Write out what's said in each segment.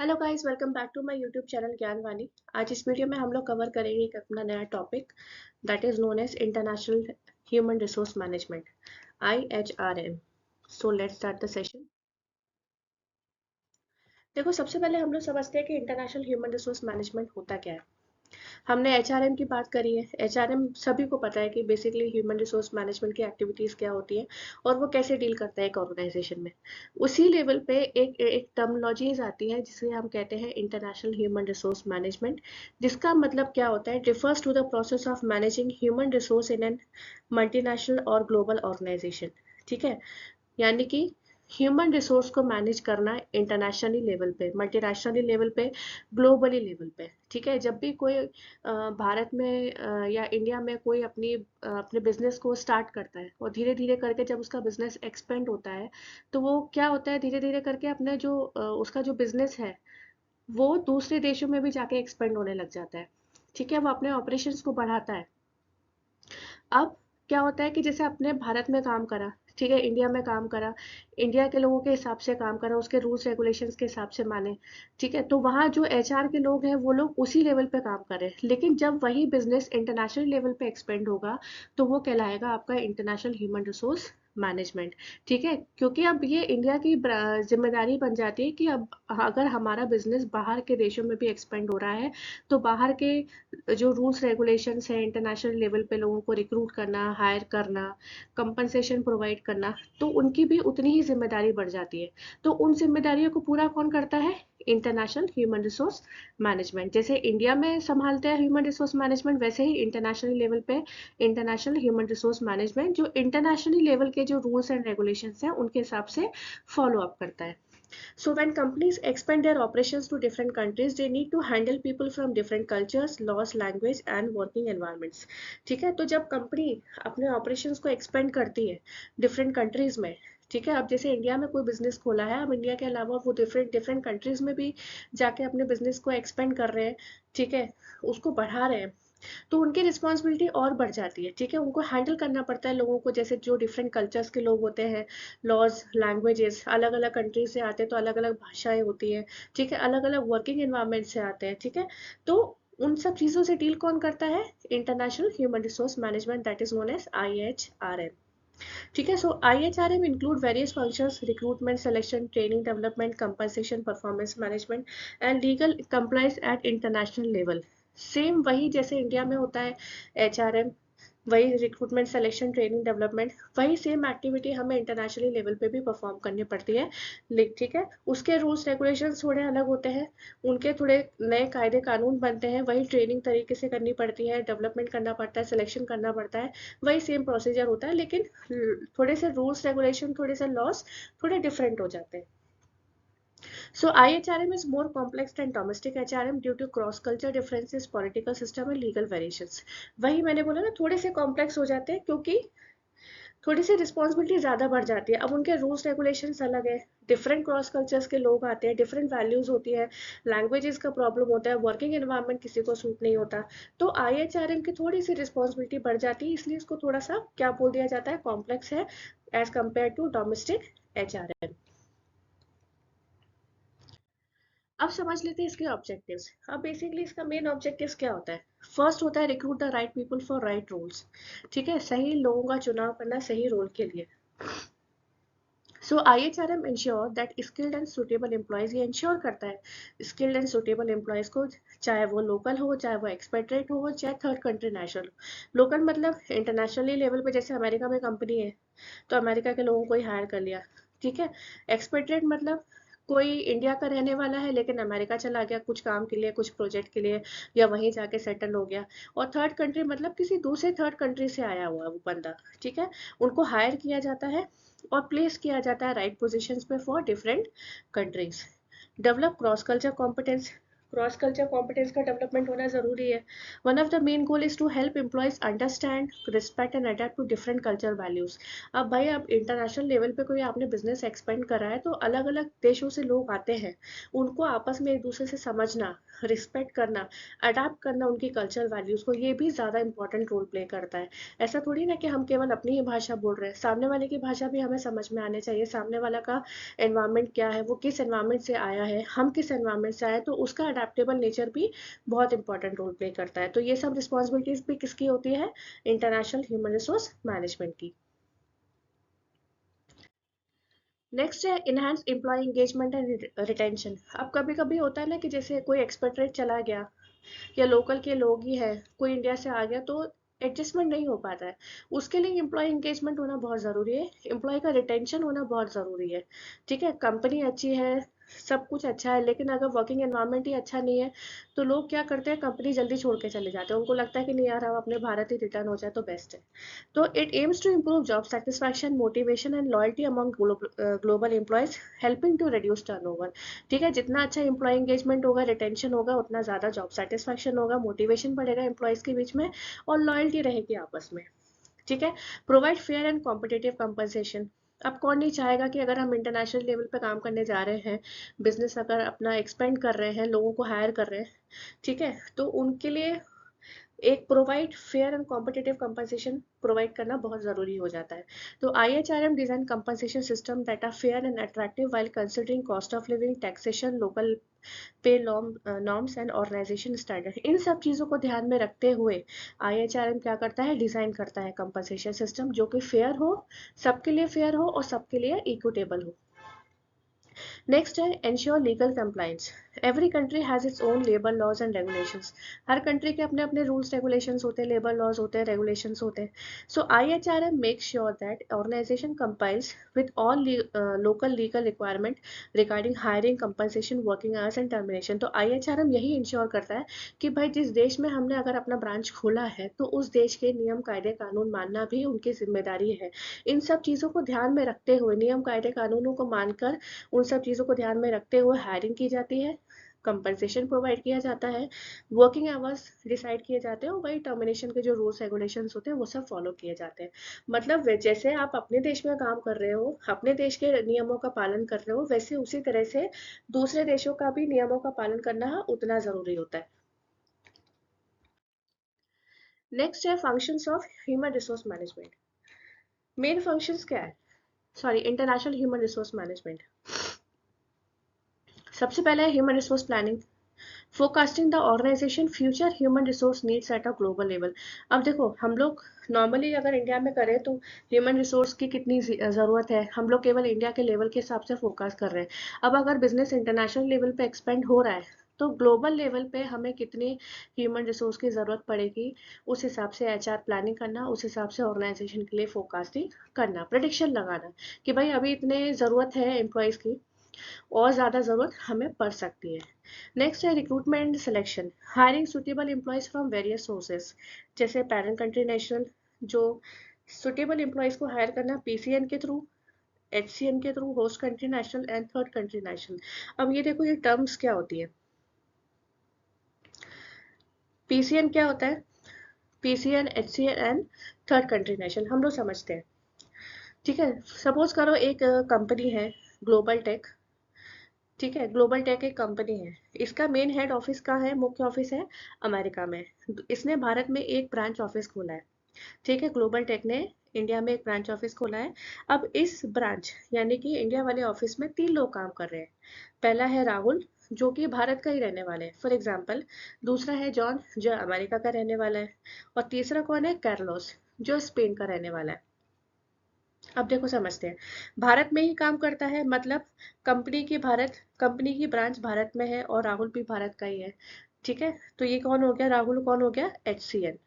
Hello guys, welcome back to my YouTube channel Gyanvani. आज इस video में हम लोग कवर करेंगे एक अपना नया topic that is known as international human resource management, IHRM। So let's start the session. देखो, सबसे पहले हम लोग समझते हैं कि इंटरनेशनल ह्यूमन रिसोर्स मैनेजमेंट होता क्या है। हमने एचआरएम की बात करी है। एचआरएम सभी को पता है कि बेसिकली ह्यूमन रिसोर्स मैनेजमेंट की एक्टिविटीज क्या होती है और वो कैसे डील करता है एक ऑर्गेनाइजेशन में। उसी लेवल पे एक एक टर्मिनोलॉजीज आती है जिसे हम कहते हैं इंटरनेशनल ह्यूमन रिसोर्स मैनेजमेंट, जिसका मतलब क्या होता है, refers to the process of managing human resource in an multinational और ग्लोबल ऑर्गेनाइजेशन। ठीक है, यानी कि ह्यूमन रिसोर्स को मैनेज करना इंटरनेशनली लेवल पे, मल्टीनेशनली लेवल पे, ग्लोबली लेवल पे। ठीक है, जब भी कोई भारत में या इंडिया में कोई अपने बिजनेस को स्टार्ट करता है और धीरे धीरे करके जब उसका बिजनेस एक्सपेंड होता है, तो वो क्या होता है, धीरे धीरे करके अपने जो उसका जो बिजनेस है वो दूसरे देशों में भी जाके एक्सपेंड होने लग जाता है। ठीक है, वो अपने ऑपरेशंस को बढ़ाता है। अब क्या होता है कि जैसे अपने भारत में काम करा, ठीक है, इंडिया में काम करा, इंडिया के लोगों के हिसाब से काम करा, उसके रूल्स रेगुलेशंस के हिसाब से माने। ठीक है, तो वहाँ जो एचआर के लोग हैं वो लोग उसी लेवल पे काम कर रहे हैं, लेकिन जब वही बिजनेस इंटरनेशनल लेवल पे एक्सपेंड होगा तो वो कहलाएगा आपका इंटरनेशनल ह्यूमन रिसोर्स मैनेजमेंट। ठीक है, क्योंकि अब ये इंडिया की जिम्मेदारी बन जाती है कि अब अगर हमारा बिजनेस बाहर के देशों में भी एक्सपेंड हो रहा है तो बाहर के जो रूल्स रेगुलेशंस है इंटरनेशनल लेवल पे, लोगों को रिक्रूट करना, हायर करना, कंपनसेशन प्रोवाइड करना, तो उनकी भी उतनी ही जिम्मेदारी बढ़ जाती है। तो उन जिम्मेदारियों को पूरा कौन करता है? International human resource management. जैसे इंडिया में संभालते हैं ह्यूमन रिसोर्स मैनेजमेंट, वैसे ही इंटरनेशनल लेवल पे इंटरनेशनल ह्यूमन रिसोर्स मैनेजमेंट जो इंटरनेशनली लेवल के जो रूल्स एंड रेगुलेशंस हैं उनके हिसाब से फॉलो अप करता है। So when companies expand their operations to different countries, they need to handle people from different cultures, laws, language and working environments. ठीक है, तो जब कंपनी अपने ऑपरेशंस को एक्सपेंड करती है डिफरेंट कंट्रीज में, ठीक है, अब जैसे इंडिया में कोई बिजनेस खोला है, अब इंडिया के अलावा वो डिफरेंट डिफरेंट कंट्रीज में भी जाके अपने बिजनेस को एक्सपेंड कर रहे हैं। ठीक है, उसको बढ़ा रहे हैं, तो उनकी रिस्पॉन्सिबिलिटी और बढ़ जाती है। ठीक है, उनको हैंडल करना पड़ता है लोगों को, जैसे जो डिफरेंट कल्चर्स के लोग होते हैं, लॉज, लैंग्वेजेस, अलग अलग कंट्री से आते हैं तो अलग अलग भाषाएं होती है। ठीक है, अलग अलग वर्किंग एनवायरनमेंट से आते हैं। ठीक है, तो उन सब चीज़ों से डील कौन करता है? International human resource management, that is known as IHRM। ठीक है, so IHRM include various functions: recruitment, selection, training, development, compensation, performance management and legal compliance at international level. Same वही जैसे इंडिया में होता है HRM, वही रिक्रूटमेंट, सिलेक्शन, ट्रेनिंग, डेवलपमेंट, वही same activity हमें इंटरनेशनली लेवल पे भी परफॉर्म करनी पड़ती है। ठीक है, उसके रूल्स रेगुलेशंस थोड़े अलग होते हैं, उनके थोड़े नए कायदे कानून बनते हैं, वही ट्रेनिंग तरीके से करनी पड़ती है, डेवलपमेंट करना पड़ता है, सिलेक्शन करना पड़ता है, वही सेम प्रोसीजर होता है, लेकिन थोड़े से रूल्स रेगुलेशन, थोड़े से लॉस थोड़े डिफरेंट हो जाते हैं। So IHRM is more complex than domestic HRM due to cross-culture differences, political system and legal variations। वही मैंने बोला ना, थोड़े से कॉम्प्लेक्स हो जाते हैं क्योंकि थोड़ी सी रिस्पॉन्सिबिलिटी ज़्यादा बढ़ जाती है। अब उनके रूल्स रेगुलेशंस अलग है, डिफरेंट क्रॉस कल्चर्स के लोग आते हैं, डिफरेंट वैल्यूज होती है, लैंग्वेजेस का प्रॉब्लम होता है, वर्किंग एनवायरनमेंट किसी को सूट नहीं होता। तो IHRM की थोड़ी सी रिस्पॉन्सिबिलिटी बढ़ जाती है, इसलिए इसको थोड़ा सा क्या बोल दिया जाता है, कॉम्प्लेक्स है as compare to domestic HRM। अब समझ लेते हैं इसके ऑब्जेक्टिव्स। अब बेसिकली इसका मेन ऑब्जेक्टिव्स क्या होता है? फर्स्ट होता है recruit the right people for right roles. ठीक है, सही लोगों का चुनाव करना सही रोल के लिए। सो IHRM ensure that skilled and suitable employees, ये इंश्योर करता है स्किल्ड एंड सुटेबल एम्प्लॉयज को, चाहे वो लोकल हो, चाहे वो एक्सपेट्रेट हो, चाहे थर्ड कंट्री नेशनल। लोकल मतलब इंटरनेशनली लेवल पे, जैसे अमेरिका में कंपनी है तो अमेरिका के लोगों को ही हायर कर लिया। ठीक है, एक्सपेट्रेट मतलब कोई इंडिया का रहने वाला है लेकिन अमेरिका चला गया कुछ काम के लिए, कुछ प्रोजेक्ट के लिए, या वहीं जाके सेटल हो गया। और थर्ड कंट्री मतलब किसी दूसरे थर्ड कंट्री से आया हुआ वो बंदा। ठीक है, उनको हायर किया जाता है और प्लेस किया जाता है राइट पोजीशंस पे for different countries. Develop cross culture competence, cross culture competence का डेवलपमेंट होना जरूरी है। One of the main goal is to help employees understand, respect and adapt to different culture values. अब भाई अब इंटरनेशनल लेवल पे कोई आपने बिजनेस एक्सपेंड करा है तो अलग अलग देशों से लोग आते हैं, उनको आपस में एक दूसरे से समझना, रिस्पेक्ट करना, अडेप्ट करना उनकी कल्चर वैल्यूज को, ये भी ज़्यादा इंपॉर्टेंट रोल प्ले करता है। ऐसा थोड़ी ना कि हम केवल अपनी ही भाषा बोल रहे हैं, सामने वाले की भाषा भी हमें समझ में आनी चाहिए। सामने वाला का एनवायरनमेंट क्या है, वो किस एनवायरनमेंट से आया है, हम किस एनवायरनमेंट से आए हैं, तो उसका अडेप्टेबल नेचर भी बहुत इंपॉर्टेंट रोल प्ले करता है। तो ये सब रिस्पॉन्सिबिलिटीज भी किसकी होती है? इंटरनेशनल ह्यूमन रिसोर्स मैनेजमेंट की। नेक्स्ट है enhance employee engagement and retention. अब कभी कभी होता है ना कि जैसे कोई एक्सपेट्रेट चला गया या लोकल के लोग ही है, कोई इंडिया से आ गया तो एडजस्टमेंट नहीं हो पाता है। उसके लिए एम्प्लॉय एंगेजमेंट होना बहुत ज़रूरी है, एम्प्लॉय का रिटेंशन होना बहुत ज़रूरी है। ठीक है, कंपनी अच्छी है, सब कुछ अच्छा है, लेकिन अगर वर्किंग एनवायरनमेंट ही अच्छा नहीं है तो लोग क्या करते हैं, कंपनी जल्दी छोड़ के चले जाते हैं। उनको लगता है कि नहीं यार, हम अपने भारत ही रिटर्न हो जाए तो बेस्ट है। तो it aims to improve job satisfaction, motivation and loyalty among global employees, helping to reduce turnover. ठीक है, जितना अच्छा एम्प्लॉय एंगेजमेंट होगा, रिटेंशन होगा, उतना ज़्यादा जॉब सेटिस्फैक्शन होगा, मोटिवेशन बढ़ेगा एम्प्लॉयज़ के बीच में, और लॉयल्टी रहेगी आपस में। ठीक है, provide fair and competitive compensation. अब कौन नहीं चाहेगा कि अगर हम इंटरनेशनल लेवल पे काम करने जा रहे हैं, बिजनेस अगर अपना एक्सपेंड कर रहे हैं, लोगों को हायर कर रहे हैं, ठीक है, तो उनके लिए एक provide fair and competitive compensation provide करना बहुत ज़रूरी हो जाता है। तो IHRM design compensation system that are fair and attractive while considering cost of living, taxation, local pay norms and organisation standard. इन सब चीज़ों को ध्यान में रखते हुए IHRM क्या करता है, डिज़ाइन करता है कंपनसेशन सिस्टम जो कि फेयर हो, सबके लिए फेयर हो और सबके लिए इक्विटेबल हो। नेक्स्ट है ensure legal compliance. Every country has its own labour laws and regulations. हर कंट्री के अपने अपने रूल्स रेगुलेशंस होते हैं, लेबर लॉज होते हैं, रेगुलेशंस होते हैं। So IHRM make sure that organisation compiles with all local legal requirement regarding hiring, compensation, working hours and termination. तो IHRM यही इंश्योर करता है कि भाई जिस देश में हमने अगर अपना ब्रांच खोला है तो उस देश के नियम कायदे कानून मानना भी उनकी जिम्मेदारी है। इन सब चीज़ों को ध्यान में रखते हुए, नियम कायदे कानूनों को मानकर, उन सब चीज़ों को ध्यान में रखते हुए हायरिंग की जाती है, कंपनसेशन प्रोवाइड किया जाता है, वर्किंग आवर्स डिसाइड किए जाते हैं, और वही टर्मिनेशन के जो रूल्स रेगुलेशंस होते हैं वो सब फॉलो किए जाते हैं। मतलब जैसे आप अपने देश में काम कर रहे हो, अपने देश के नियमों का पालन कर रहे हो, वैसे उसी तरह से दूसरे देशों का भी नियमों का पालन करना उतना ज़रूरी होता है। नेक्स्ट है functions of human resource management. Main functions क्या है, sorry, international human resource management. सबसे पहले है human resource planning, forecasting the organisation future human resource needs at a global level. अब देखो, हम लोग नॉर्मली अगर इंडिया में करें तो ह्यूमन रिसोर्स की कितनी ज़रूरत है, हम लोग केवल इंडिया के लेवल के हिसाब से फोकस कर रहे हैं। अब अगर बिजनेस इंटरनेशनल लेवल पे एक्सपेंड हो रहा है तो ग्लोबल लेवल पे हमें कितनी ह्यूमन रिसोर्स की ज़रूरत पड़ेगी, उस हिसाब से HR प्लानिंग करना, उस हिसाब से ऑर्गेनाइजेशन के लिए फोरकास्टिंग करना, प्रेडिक्शन लगाना कि भाई अभी इतने ज़रूरत है एम्प्लॉयज़ की, और ज़्यादा ज़रूरत हमें पड़ सकती है। नेक्स्ट है recruitment and selection, hiring suitable employees from various sources, जैसे पेरेंट कंट्री नेशनल, जो सुटेबल एम्प्लॉयज़ को हायर करना PCN के थ्रू, HCN के through, host country national and third country national. अब ये देखो, ये टर्म्स क्या होती है। PCN क्या होता है? PCN, HCN and third country national हम लोग समझते हैं। ठीक है, सपोज करो एक कंपनी है, ग्लोबल टेक। ठीक है, ग्लोबल टेक एक कंपनी है, इसका मेन हेड ऑफिस कहाँ है, मुख्य ऑफिस है अमेरिका में। इसने भारत में एक ब्रांच ऑफिस खोला है। ठीक है, ग्लोबल टेक ने इंडिया में एक ब्रांच ऑफिस खोला है। अब इस ब्रांच यानी कि इंडिया वाले ऑफिस में 3 लोग काम कर रहे हैं। पहला है राहुल, जो कि भारत का ही रहने वाला है, फॉर एग्जाम्पल। दूसरा है जॉन, जो अमेरिका का रहने वाला है। और तीसरा कौन है, कार्लोस, जो स्पेन का रहने वाला है। अब देखो समझते हैं, भारत में ही काम करता है, मतलब कंपनी की ब्रांच भारत में है और राहुल भी भारत का ही है। ठीक है, तो ये कौन हो गया, राहुल कौन हो गया, HCN।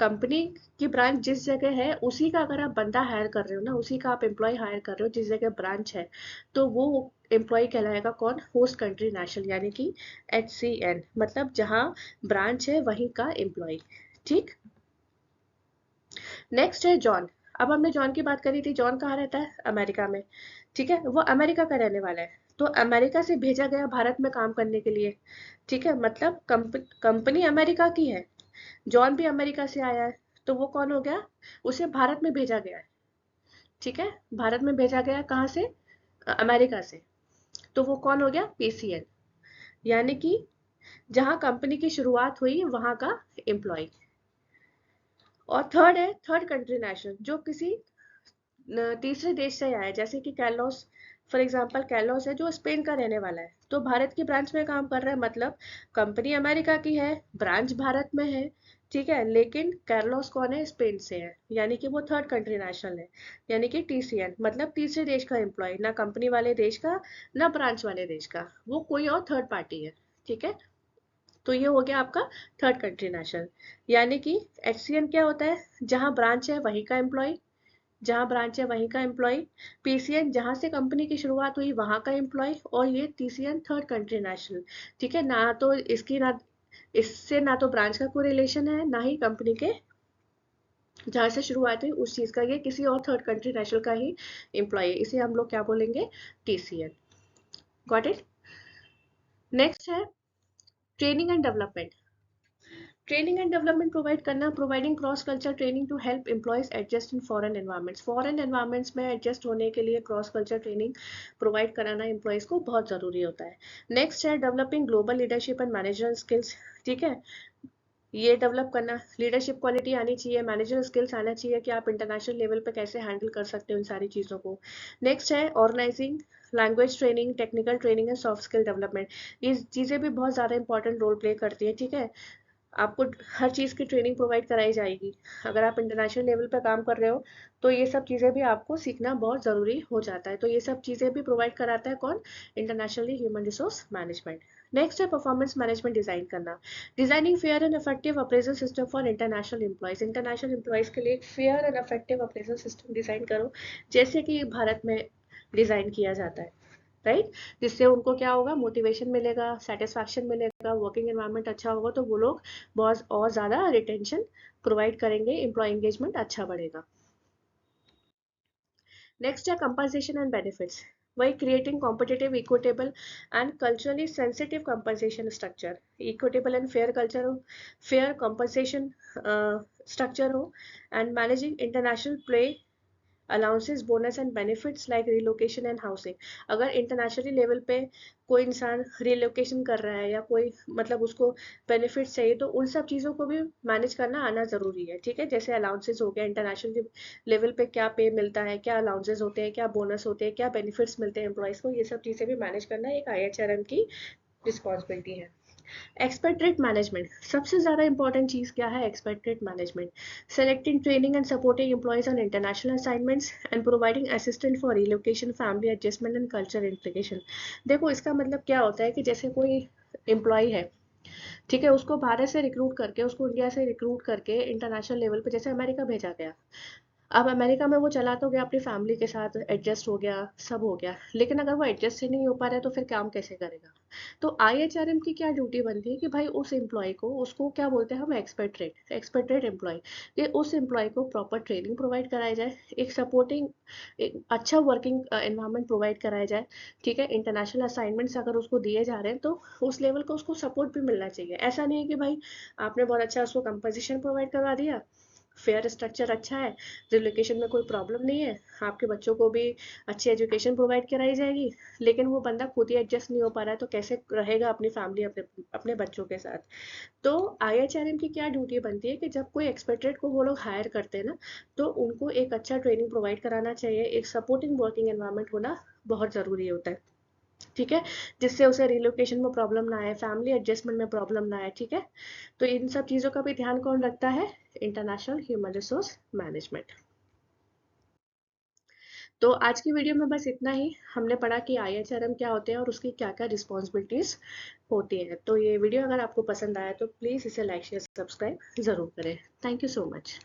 कंपनी की ब्रांच जिस जगह है उसी का अगर आप बंदा हायर कर रहे हो ना, उसी का आप एम्प्लॉय हायर कर रहे हो जिस जगह ब्रांच है, तो वो एम्प्लॉय कहलाएगा कौन, होस्ट कंट्री नेशनल, यानी कि HCN, मतलब जहाँ ब्रांच है वहीं का एम्प्लॉय। ठीक, नेक्स्ट है जॉन। अब हमने जॉन की बात करी थी, जॉन कहाँ रहता है, अमेरिका में। ठीक है, वो अमेरिका का रहने वाला है। तो अमेरिका से भेजा गया भारत में काम करने के लिए, ठीक है, मतलब कंपनी अमेरिका की है, जॉन भी अमेरिका से आया है, तो वो कौन हो गया, उसे भारत में भेजा गया है, ठीक है, भारत में भेजा गया कहाँ से, अमेरिका से, तो वो कौन हो गया, पीसीएल, यानी कि जहां कंपनी की शुरुआत हुई वहां का एम्प्लॉय। और थर्ड है थर्ड कंट्री नेशनल, जो किसी तीसरे देश से आया है, जैसे कि कैलोस, फॉर एग्जांपल कैलोस है जो स्पेन का रहने वाला है, तो भारत की ब्रांच में काम कर रहा है, मतलब कंपनी अमेरिका की है, ब्रांच भारत में है, ठीक है, लेकिन कैर्लोस कौन है, स्पेन से है, यानी कि वो थर्ड कंट्री नेशनल है, यानी कि टीसीएन, मतलब तीसरे देश का एम्प्लॉय, ना कंपनी वाले देश का ना ब्रांच वाले देश का, वो कोई और थर्ड पार्टी है, ठीक है। तो ये हो गया आपका थर्ड कंट्री नेशनल, यानी कि एचसीएन क्या होता है, जहां ब्रांच है वहीं का एम्प्लॉय, जहां ब्रांच है वहीं का एम्प्लॉय, पीसीएन जहां से कंपनी की शुरुआत हुई वहां का एम्प्लॉय, और ये टीसीएन थर्ड कंट्री नेशनल, ठीक है, ना तो इसकी ना इससे ना तो ब्रांच का कोई रिलेशन है, ना ही कंपनी के जहां से शुरुआत हुई उस चीज का, ये किसी और थर्ड कंट्री नेशनल का ही एम्प्लॉय है, इसे हम लोग क्या बोलेंगे, टीसीएन। Got it. नेक्स्ट है training and development. Training and development provide करना, providing cross culture training to help employees adjust in foreign environments, foreign environments में एडजस्ट होने के लिए क्रॉस कल्चर ट्रेनिंग प्रोवाइड कराना एम्प्लॉयज को बहुत जरूरी होता है। नेक्स्ट है developing global leadership and manager skills, ठीक है, ये डेवलप करना, लीडरशिप क्वालिटी आनी चाहिए, मैनेजर स्किल्स आना चाहिए कि आप इंटरनेशनल लेवल पे कैसे हैंडल कर सकते हो इन सारी चीज़ों को। नेक्स्ट है organising language training, technical training and soft skill development, ये चीज़ें भी बहुत ज़्यादा इंपॉर्टेंट रोल प्ले करती है, ठीक है, आपको हर चीज़ की ट्रेनिंग प्रोवाइड कराई जाएगी, अगर आप इंटरनेशनल लेवल पे काम कर रहे हो तो ये सब चीज़ें भी आपको सीखना बहुत ज़रूरी हो जाता है, तो ये सब चीज़ें भी प्रोवाइड कराता है कौन, internationally human resource management. Next है परफॉर्मेंस मैनेजमेंट डिजाइन करना, designing fair and effective appraisal system for international employees, international employees के लिए एक fair and effective appraisal system design करो, जैसे कि भारत में डिजाइन किया जाता है, राइट, जिससे उनको क्या होगा, मोटिवेशन मिलेगा, सेटिस्फैक्शन मिलेगा, वर्किंग एनवायरनमेंट अच्छा होगा, तो वो लोग बहुत और ज़्यादा रिटेंशन प्रोवाइड करेंगे, एम्प्लॉय एंगेजमेंट अच्छा बढ़ेगा। नेक्स्ट है कंपनसेशन एंड बेनिफिट्स, वही creating competitive equitable and culturally sensitive compensation structure, equitable and fair culture हो, फेयर कंपनसेशन स्ट्रक्चर हो, and managing international play allowances bonus and benefits like relocation and housing, अगर internationally level पे कोई इंसान relocation कर रहा है या कोई मतलब उसको बेनिफिट्स चाहिए, तो उन सब चीज़ों को भी मैनेज करना आना ज़रूरी है, ठीक है, जैसे अलाउंसेस हो गया, इंटरनेशनल लेवल पे क्या पे मिलता है, क्या अलाउंसेस होते हैं, क्या बोनस होते हैं, क्या बेनिफिट्स मिलते हैं एम्प्लॉयज़ को, ये सब चीज़ें भी मैनेज करना एक आईएचआरएम की रिस्पॉन्सिबिलिटी है। एक्सपेक्ट्रेट मैनेजमेंट, सबसे ज़्यादा इंपॉर्टेंट चीज़ क्या है, expatriate management, selecting training and supporting employees on international assignments and providing assistant for relocation, family adjustment and culture integration. देखो इसका मतलब क्या होता है कि जैसे कोई एम्प्लॉय है, ठीक है, उसको भारत से रिक्रूट करके, उसको इंडिया से रिक्रूट करके इंटरनेशनल लेवल पे जैसे अमेरिका भेजा गया, अब अमेरिका में वो चला तो गया, अपनी फैमिली के साथ एडजस्ट हो गया, सब हो गया, लेकिन अगर वो एडजस्ट ही नहीं हो पा रहा है तो फिर काम कैसे करेगा। तो आईएचआरएम की क्या ड्यूटी बनती है कि भाई उस एम्प्लॉय को, उसको क्या बोलते हैं हम, एक्सपेक्ट्रेट एम्प्लॉय, कि उस एम्प्लॉय को प्रॉपर ट्रेनिंग प्रोवाइड कराई जाए, एक सपोर्टिंग, एक अच्छा वर्किंग एनवायरनमेंट प्रोवाइड कराया जाए, ठीक है, इंटरनेशनल असाइनमेंट्स अगर उसको दिए जा रहे हैं तो उस लेवल का उसको सपोर्ट भी मिलना चाहिए, ऐसा नहीं है कि भाई आपने बहुत अच्छा उसको कंपोजिशन प्रोवाइड करवा दिया, फेयर स्ट्रक्चर अच्छा है, रिलोकेशन में कोई प्रॉब्लम नहीं है, आपके बच्चों को भी अच्छी एजुकेशन प्रोवाइड कराई जाएगी, लेकिन वो बंदा खुद ही एडजस्ट नहीं हो पा रहा है तो कैसे रहेगा अपनी फैमिली, अपने अपने बच्चों के साथ। तो आईएचआरएम की क्या ड्यूटी बनती है कि जब कोई एक्सपेक्टेड को वो लोग हायर करते हैं ना, तो उनको एक अच्छा ट्रेनिंग प्रोवाइड कराना चाहिए, एक सपोर्टिंग वर्किंग एनवायरनमेंट होना बहुत ज़रूरी होता है, ठीक है, जिससे उसे रिलोकेशन में प्रॉब्लम ना आए, फैमिली एडजस्टमेंट में प्रॉब्लम ना आए, ठीक है, तो इन सब चीज़ों का भी ध्यान कौन रखता है, इंटरनेशनल ह्यूमन रिसोर्स मैनेजमेंट। तो आज की वीडियो में बस इतना ही, हमने पढ़ा कि आईएचआरएम क्या होते हैं और उसकी क्या क्या रिस्पॉन्सिबिलिटीज होती हैं, तो ये वीडियो अगर आपको पसंद आया तो प्लीज़ इसे लाइक शेयर सब्सक्राइब ज़रूर करें। Thank you so much.